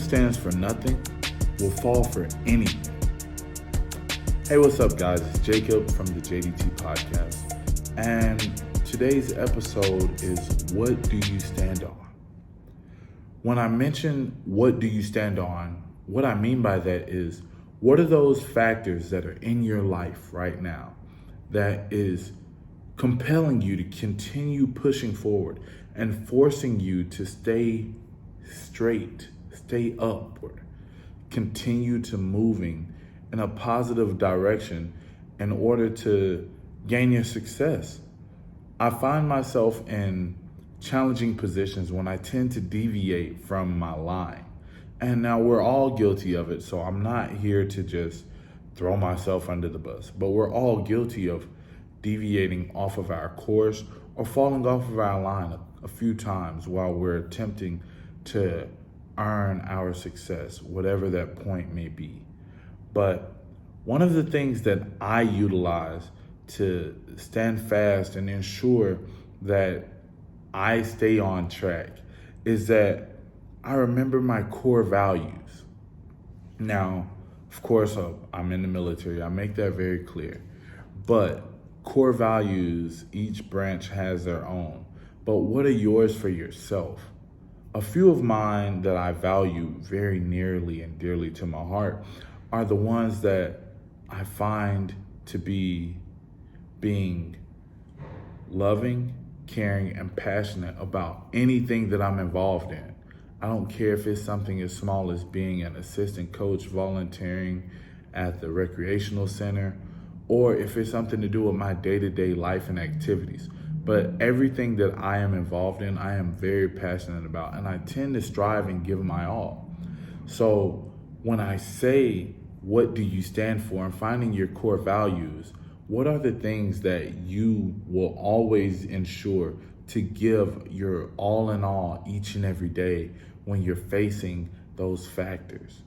stands for nothing will fall for anything. Hey, what's up, guys? It's Jacob from the JDT Podcast. And today's episode is What Do You Stand On? When I mention what do you stand on, what I mean by that is what are those factors that are in your life right now that is compelling you to continue pushing forward and forcing you to stay straight, stay upward, continue to moving in a positive direction in order to gain your success. I find myself in challenging positions when I tend to deviate from my line. And now we're all guilty of it, so I'm not here to just throw myself under the bus, but we're all guilty of deviating off of our course or falling off of our line a few times while we're attempting to earn our success, whatever that point may be. But one of the things that I utilize to stand fast and ensure that I stay on track is that I remember my core values. Now, of course, I'm in the military. I make that very clear. But core values, each branch has their own. But what are yours for yourself? A few of mine that I value very nearly and dearly to my heart are the ones that I find to be being loving, caring, and passionate about anything that I'm involved in. I don't care if it's something as small as being an assistant coach volunteering at the recreational center, or if it's something to do with my day-to-day life and activities. But everything that I am involved in, I am very passionate about, and I tend to strive and give my all. So when I say, what do you stand for, and finding your core values, what are the things that you will always ensure to give your all in all each and every day when you're facing those factors?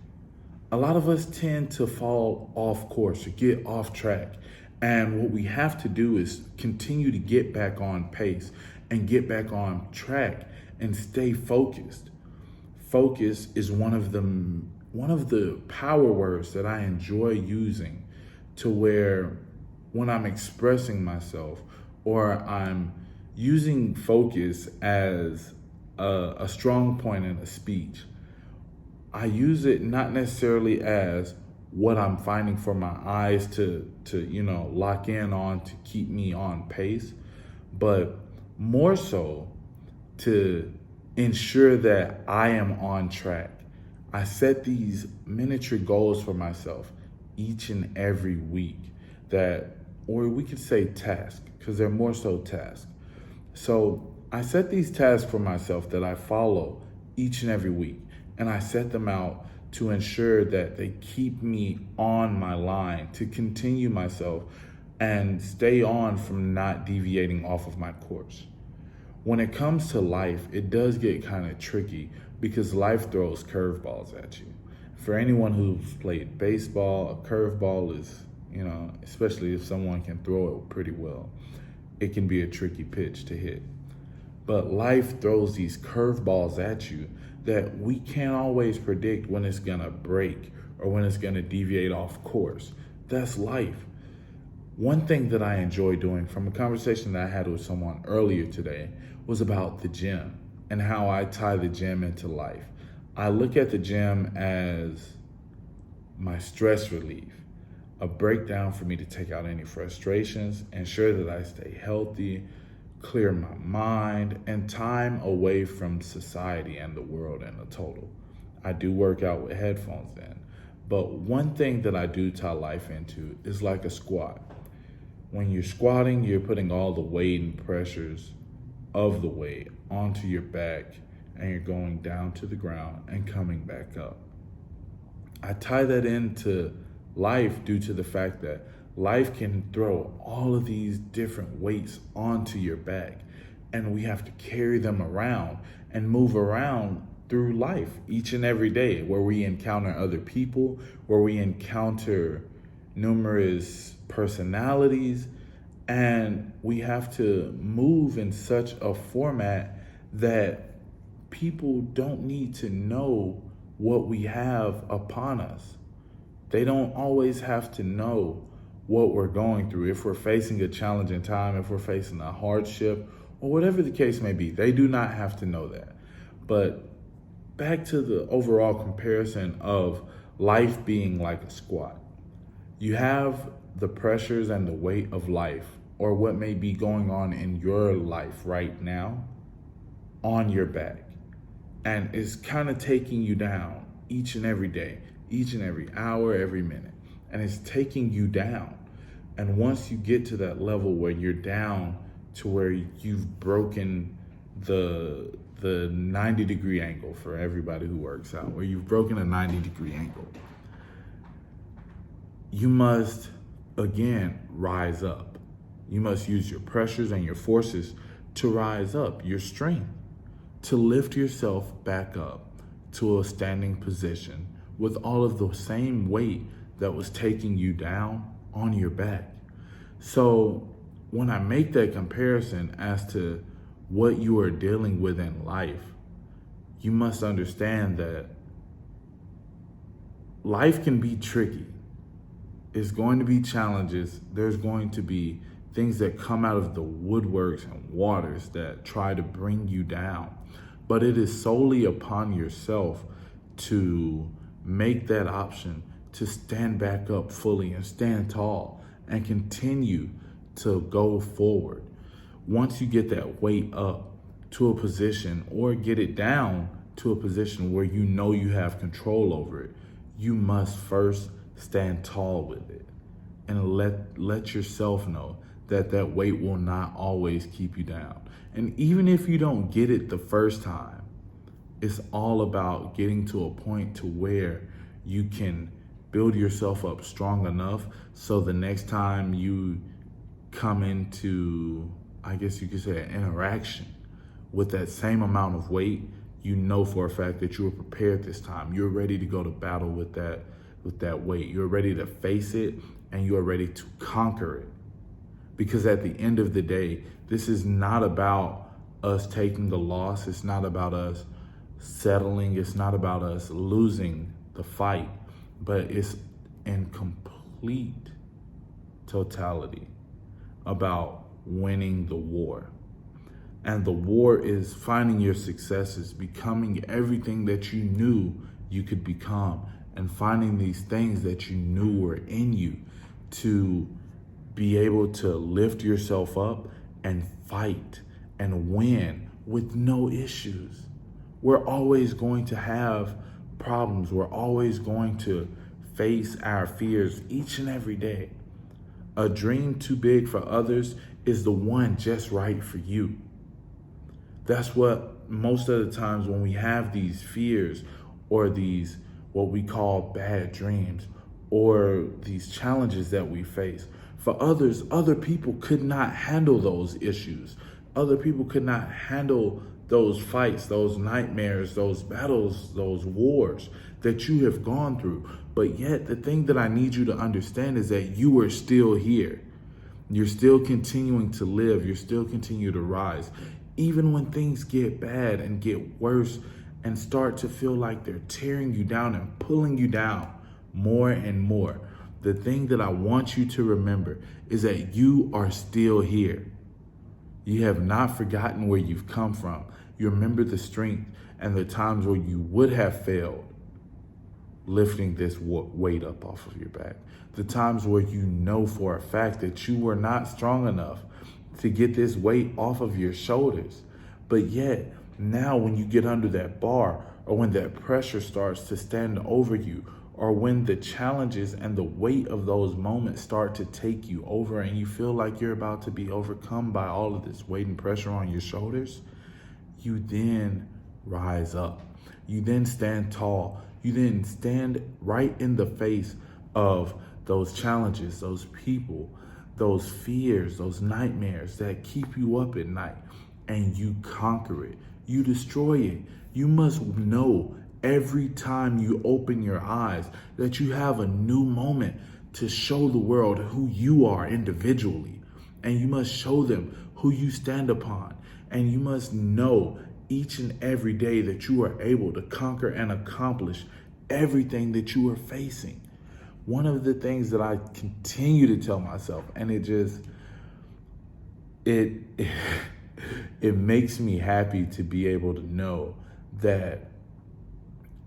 A lot of us tend to fall off course or get off track. And what we have to do is continue to get back on pace and get back on track and stay focused. Focus is one of the power words that I enjoy using, to where when I'm expressing myself or I'm using focus as a strong point in a speech, I use it not necessarily as what I'm finding for my eyes to lock in on to keep me on pace, but more so to ensure that I am on track. I set these miniature goals for myself each and every week or we could say task, because they're more so tasks. So I set these tasks for myself that I follow each and every week, and I set them out to ensure that they keep me on my line, to continue myself and stay on from not deviating off of my course. When it comes to life, it does get kind of tricky because life throws curveballs at you. For anyone who's played baseball, a curveball is, especially if someone can throw it pretty well, it can be a tricky pitch to hit. But life throws these curveballs at you that we can't always predict when it's gonna break or when it's gonna deviate off course. That's life. One thing that I enjoy doing, from a conversation that I had with someone earlier today, was about the gym and how I tie the gym into life. I look at the gym as my stress relief, a breakdown for me to take out any frustrations, ensure that I stay healthy, clear my mind, and time away from society and the world in a total. I do work out with headphones in, but one thing that I do tie life into is like a squat. When you're squatting, you're putting all the weight and pressures of the weight onto your back, and you're going down to the ground and coming back up. I tie that into life due to the fact that life can throw all of these different weights onto your back, and we have to carry them around and move around through life each and every day, where we encounter other people, where we encounter numerous personalities, and we have to move in such a format that people don't need to know what we have upon us. They don't always have to know what we're going through. If we're facing a challenging time, if we're facing a hardship, or whatever the case may be, they do not have to know that. But back to the overall comparison of life being like a squat. You have the pressures and the weight of life, or what may be going on in your life right now, on your back. And it's kind of taking you down each and every day, each and every hour, every minute. And it's taking you down. And once you get to that level where you're down to where you've broken the 90-degree angle, for everybody who works out, where you've broken a 90-degree angle, you must, again, rise up. You must use your pressures and your forces to rise up, your strength, to lift yourself back up to a standing position with all of the same weight that was taking you down on your back. So when I make that comparison as to what you are dealing with in life, you must understand that life can be tricky. It's going to be challenges. There's going to be things that come out of the woodworks and waters that try to bring you down. But it is solely upon yourself to make that option to stand back up fully and stand tall and continue to go forward. Once you get that weight up to a position, or get it down to a position where you know you have control over it, you must first stand tall with it and let yourself know that that weight will not always keep you down. And even if you don't get it the first time, it's all about getting to a point to where you can build yourself up strong enough so the next time you come into, I guess you could say, an interaction with that same amount of weight, you know for a fact that you were prepared this time. You're ready to go to battle with that weight. You're ready to face it, and you're ready to conquer it. Because at the end of the day, this is not about us taking the loss. It's not about us settling. It's not about us losing the fight, but it's in complete totality about winning the war. And the war is finding your successes, becoming everything that you knew you could become, and finding these things that you knew were in you to be able to lift yourself up and fight and win with no issues. We're always going to have problems. We're always going to face our fears each and every day. A dream too big for others is the one just right for you. That's what most of the times when we have these fears or these what we call bad dreams or these challenges that we face, for others, other people could not handle those issues. Other people could not handle those fights, those nightmares, those battles, those wars that you have gone through. But yet the thing that I need you to understand is that you are still here. You're still continuing to live. You're still continuing to rise. Even when things get bad and get worse and start to feel like they're tearing you down and pulling you down more and more, the thing that I want you to remember is that you are still here. You have not forgotten where you've come from. You remember the strength and the times where you would have failed lifting this weight up off of your back. The times where you know for a fact that you were not strong enough to get this weight off of your shoulders. But yet, now when you get under that bar, or when that pressure starts to stand over you, or when the challenges and the weight of those moments start to take you over and you feel like you're about to be overcome by all of this weight and pressure on your shoulders, you then rise up. You then stand tall. You then stand right in the face of those challenges, those people, those fears, those nightmares that keep you up at night, and you conquer it. You destroy it. You must know every time you open your eyes that you have a new moment to show the world who you are individually. And you must show them who you stand upon. And you must know each and every day that you are able to conquer and accomplish everything that you are facing. One of the things that I continue to tell myself, and it it makes me happy to be able to know that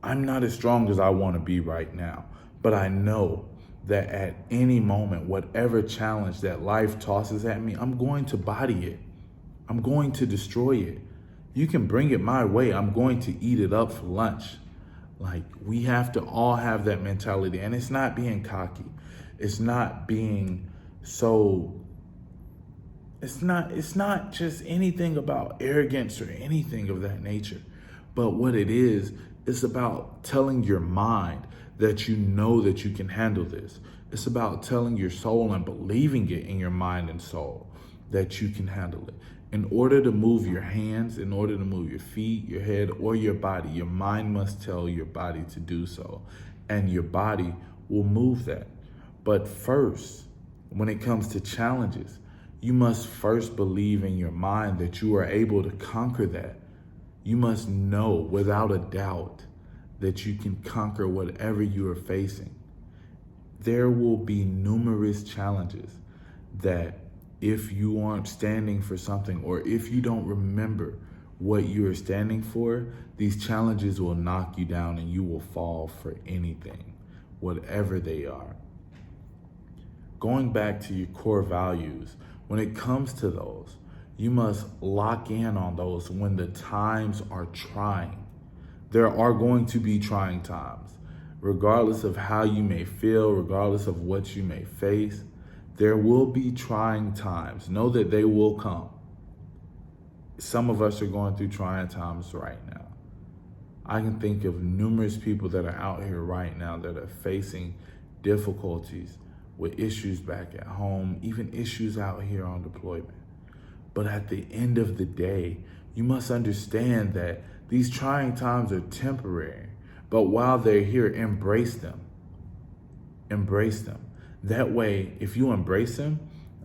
I'm not as strong as I want to be right now, but I know that at any moment, whatever challenge that life tosses at me, I'm going to body it. I'm going to destroy it. You can bring it my way. I'm going to eat it up for lunch. Like, we have to all have that mentality. And it's not being cocky. It's not being so, it's not just anything about arrogance or anything of that nature. But what it is, it's about telling your mind that you know that you can handle this. It's about telling your soul and believing it in your mind and soul that you can handle it. In order to move your hands, in order to move your feet, your head, or your body, your mind must tell your body to do so. And your body will move that. But first, when it comes to challenges, you must first believe in your mind that you are able to conquer that. You must know without a doubt that you can conquer whatever you are facing. There will be numerous challenges that if you aren't standing for something, or if you don't remember what you are standing for, these challenges will knock you down and you will fall for anything, whatever they are. Going back to your core values, when it comes to those, you must lock in on those when the times are trying. There are going to be trying times. Regardless of how you may feel, regardless of what you may face, there will be trying times. Know that they will come. Some of us are going through trying times right now. I can think of numerous people that are out here right now that are facing difficulties with issues back at home, even issues out here on deployment. But at the end of the day, you must understand that these trying times are temporary. But while they're here, embrace them. Embrace them. That way, if you embrace them,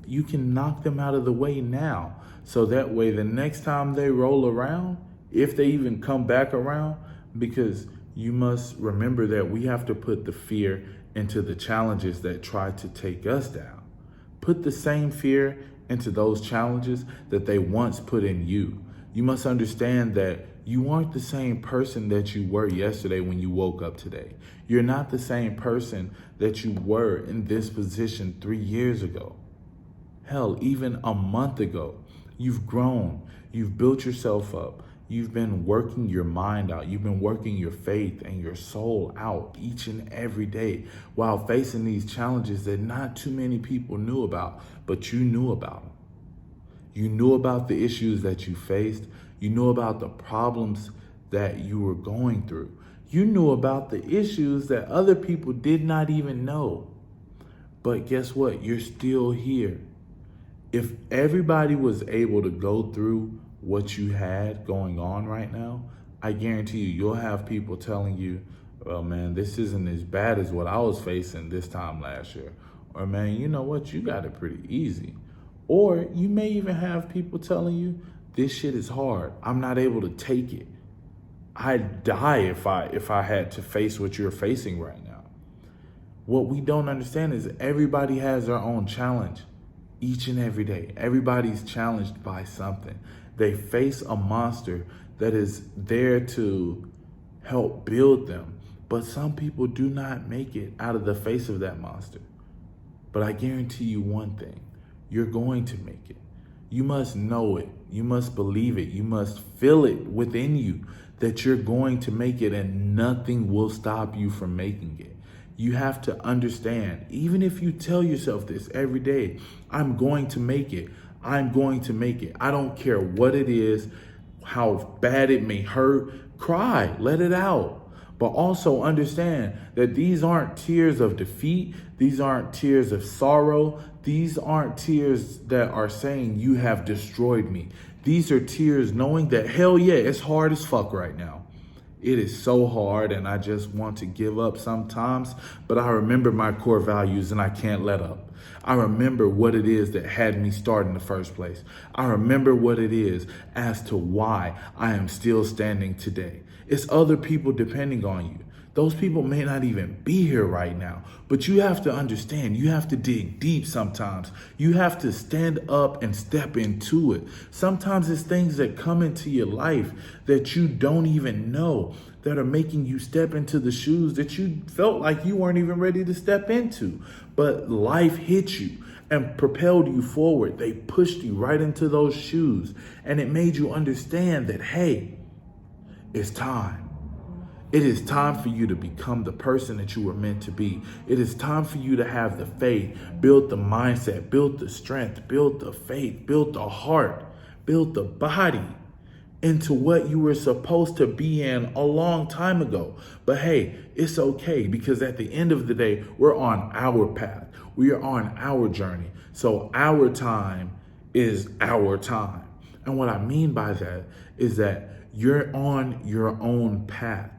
you can knock them out of the way now. So that way, the next time they roll around, if they even come back around, because you must remember that we have to put the fear into the challenges that try to take us down. Put the same fear into those challenges that they once put in you. You must understand that you aren't the same person that you were yesterday when you woke up today. You're not the same person that you were in this position 3 years ago. Hell, even a month ago. You've grown. You've built yourself up. You've been working your mind out. You've been working your faith and your soul out each and every day while facing these challenges that not too many people knew about, but you knew about them. You knew about the issues that you faced. You knew about the problems that you were going through. You knew about the issues that other people did not even know. But guess what? You're still here. If everybody was able to go through what you had going on right now, I guarantee you'll have people telling you, well, man, this isn't as bad as what I was facing this time last year. Or, man, you know what? You got it pretty easy. Or you may even have people telling you, this shit is hard. I'm not able to take it. I'd die if I had to face what you're facing right now. What we don't understand is everybody has their own challenge each and every day. Everybody's challenged by something. They face a monster that is there to help build them. But some people do not make it out of the face of that monster. But I guarantee you one thing, you're going to make it. You must know it. You must believe it. You must feel it within you that you're going to make it, and nothing will stop you from making it. You have to understand, even if you tell yourself this every day, I'm going to make it. I'm going to make it. I don't care what it is, how bad it may hurt. Cry, let it out. But also understand that these aren't tears of defeat. These aren't tears of sorrow. These aren't tears that are saying you have destroyed me. These are tears knowing that, hell yeah, it's hard as fuck right now. It is so hard and I just want to give up sometimes, but I remember my core values and I can't let up. I remember what it is that had me start in the first place. I remember what it is as to why I am still standing today. It's other people depending on you. Those people may not even be here right now, but you have to understand, you have to dig deep sometimes. You have to stand up and step into it. Sometimes it's things that come into your life that you don't even know that are making you step into the shoes that you felt like you weren't even ready to step into. But life hit you and propelled you forward. They pushed you right into those shoes, and it made you understand that, hey, it's time. It is time for you to become the person that you were meant to be. It is time for you to have the faith, build the mindset, build the strength, build the faith, build the heart, build the body into what you were supposed to be in a long time ago. But hey, it's okay, because at the end of the day, we're on our path. We are on our journey. So our time is our time. And what I mean by that is that you're on your own path.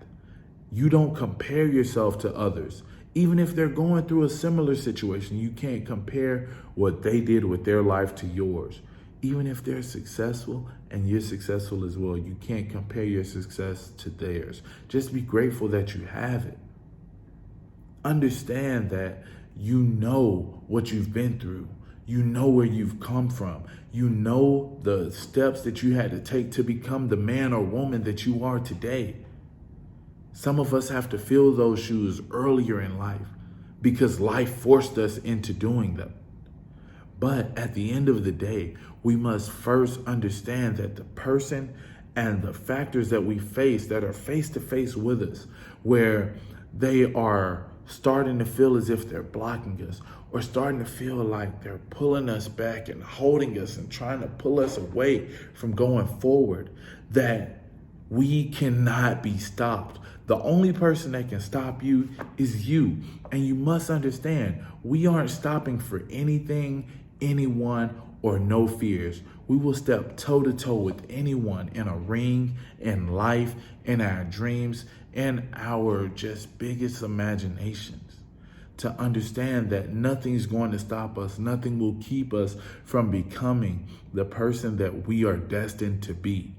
You don't compare yourself to others. Even if they're going through a similar situation, you can't compare what they did with their life to yours. Even if they're successful and you're successful as well, you can't compare your success to theirs. Just be grateful that you have it. Understand that you know what you've been through. You know where you've come from. You know the steps that you had to take to become the man or woman that you are today. Some of us have to fill those shoes earlier in life because life forced us into doing them. But at the end of the day, we must first understand that the person and the factors that we face that are face to face with us, where they are starting to feel as if they're blocking us, or starting to feel like they're pulling us back and holding us and trying to pull us away from going forward, that we cannot be stopped. The only person that can stop you is you. And you must understand, we aren't stopping for anything, anyone, or no fears. We will step toe to toe with anyone in a ring, in life, in our dreams, in our just biggest imaginations. To understand that nothing's going to stop us, nothing will keep us from becoming the person that we are destined to be.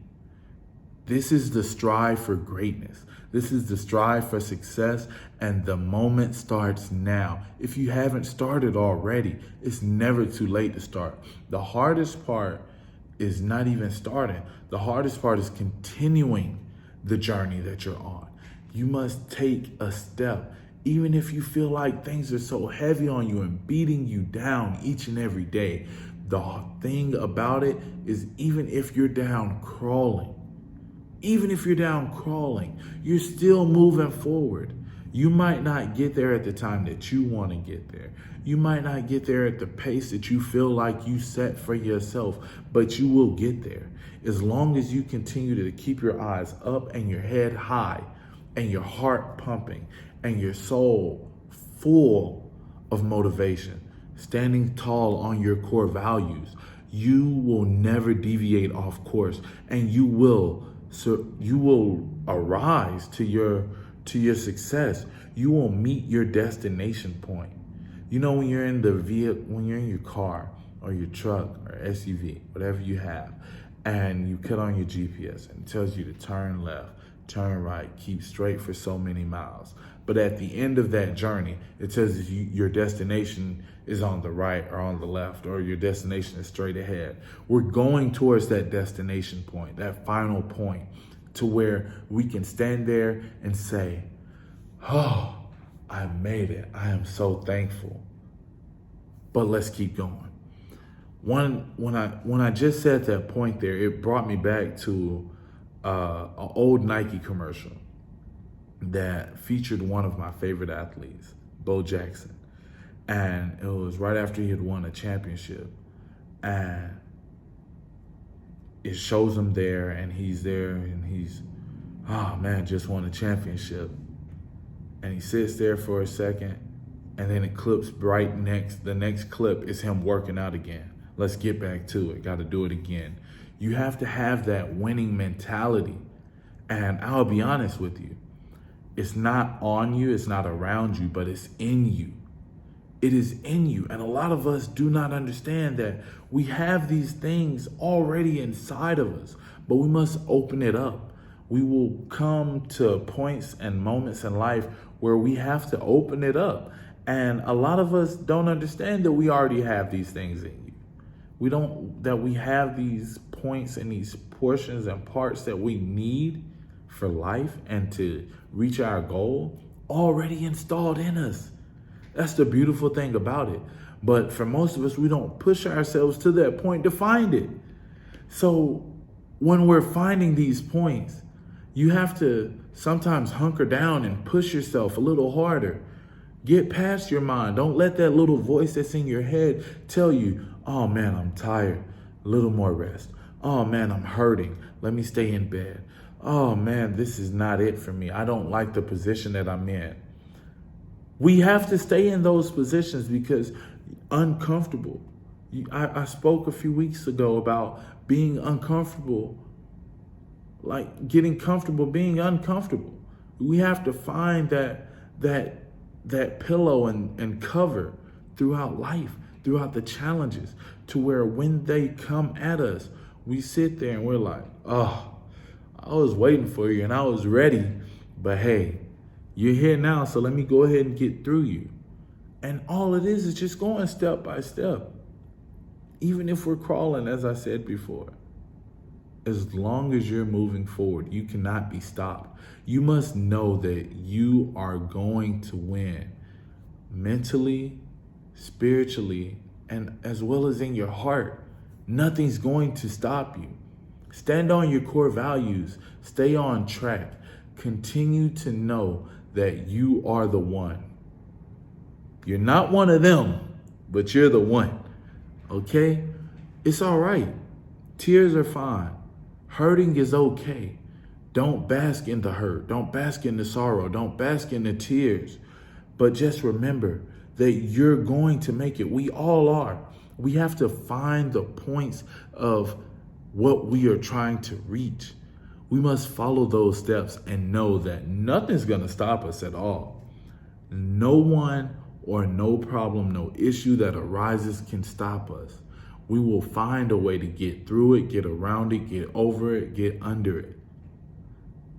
This is the strive for greatness. This is the strive for success, and the moment starts now. If you haven't started already, it's never too late to start. The hardest part is not even starting. The hardest part is continuing the journey that you're on. You must take a step, even if you feel like things are so heavy on you and beating you down each and every day. The thing about it is, even if you're down crawling, you're still moving forward. You might not get there at the time that you want to get there. You might not get there at the pace that you feel like you set for yourself, but you will get there. As long as you continue to keep your eyes up and your head high and your heart pumping and your soul full of motivation, standing tall on your core values, you will never deviate off course, and you will arise to your success. You will meet your destination point. You know, when you're in your car or your truck or SUV, whatever you have, and you put on your GPS and it tells you to turn left, turn right, keep straight for so many miles. But at the end of that journey, it says your destination is on the right or on the left, or your destination is straight ahead. We're going towards that destination point, that final point, to where we can stand there and say, oh, I made it. I am so thankful. But let's keep going. When I just said that point there, it brought me back to an old Nike commercial that featured one of my favorite athletes, Bo Jackson. And it was right after he had won a championship. And it shows him there, and he's there, and he's, oh man, just won a championship. And he sits there for a second, and then it clips right next. The next clip is him working out again. Let's get back to it. Got to do it again. You have to have that winning mentality. And I'll be honest with you, it's not on you, it's not around you, but it's in you. It is in you. And a lot of us do not understand that we have these things already inside of us, but we must open it up. We will come to points and moments in life where we have to open it up. And a lot of us don't understand that we already have these things in you. That we have these points and these portions and parts that we need for life and to reach our goal already installed in us. That's the beautiful thing about it. But for most of us, we don't push ourselves to that point to find it. So when we're finding these points, you have to sometimes hunker down and push yourself a little harder. Get past your mind. Don't let that little voice that's in your head tell you, oh man, I'm tired. A little more rest. Oh man, I'm hurting. Let me stay in bed. Oh man, this is not it for me. I don't like the position that I'm in. We have to stay in those positions because uncomfortable. I spoke a few weeks ago about being uncomfortable, like getting comfortable being uncomfortable. We have to find that pillow and cover throughout life, throughout the challenges, to where when they come at us, we sit there and we're like, oh, I was waiting for you and I was ready, but hey, you're here now, so let me go ahead and get through you. And all it is just going step by step. Even if we're crawling, as I said before, as long as you're moving forward, you cannot be stopped. You must know that you are going to win mentally, spiritually, and as well as in your heart. Nothing's going to stop you. Stand on your core values. Stay on track. Continue to know that you are the one. You're not one of them, but you're the one. Okay? It's all right. Tears are fine. Hurting is okay. Don't bask in the hurt. Don't bask in the sorrow. Don't bask in the tears. But just remember that you're going to make it. We all are. We have to find the points of what we are trying to reach. We must follow those steps and know that nothing's going to stop us at all. No one or no problem, no issue that arises can stop us. We will find a way to get through it, get around it, get over it, get under it.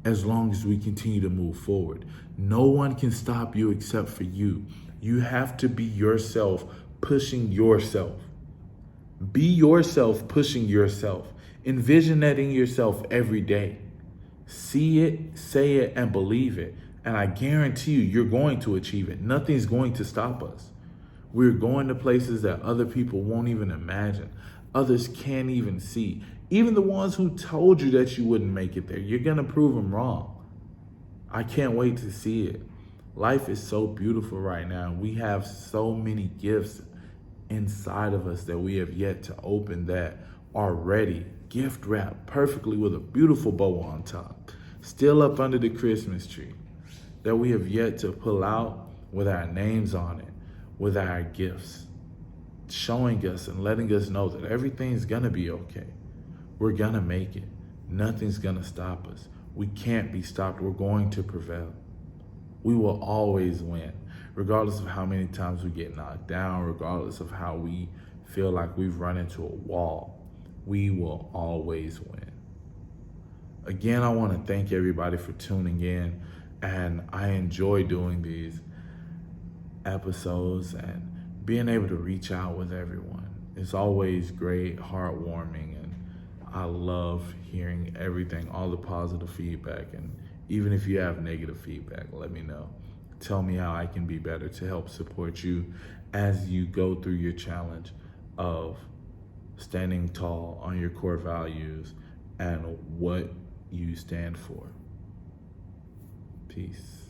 As long as we continue to move forward. No one can stop you except for you. You have to be yourself, pushing yourself. Be yourself, pushing yourself. Envision that in yourself every day. See it, say it, and believe it. And I guarantee you're going to achieve it. Nothing's going to stop us. We're going to places that other people won't even imagine. Others can't even see. Even the ones who told you that you wouldn't make it there, you're going to prove them wrong. I can't wait to see it. Life is so beautiful right now. We have so many gifts inside of us that we have yet to open that are ready, gift wrapped perfectly with a beautiful bow on top, still up under the Christmas tree, that we have yet to pull out with our names on it, with our gifts, showing us and letting us know that everything's gonna be okay. We're gonna make it. Nothing's gonna stop us. We can't be stopped. We're going to prevail. We will always win, regardless of how many times we get knocked down, regardless of how we feel like we've run into a wall. We will always win. Again, I want to thank everybody for tuning in, and I enjoy doing these episodes and being able to reach out with everyone. It's always great, heartwarming, and I love hearing everything, all the positive feedback. And even if you have negative feedback, let me know. Tell me how I can be better to help support you as you go through your challenge of standing tall on your core values and what you stand for. Peace.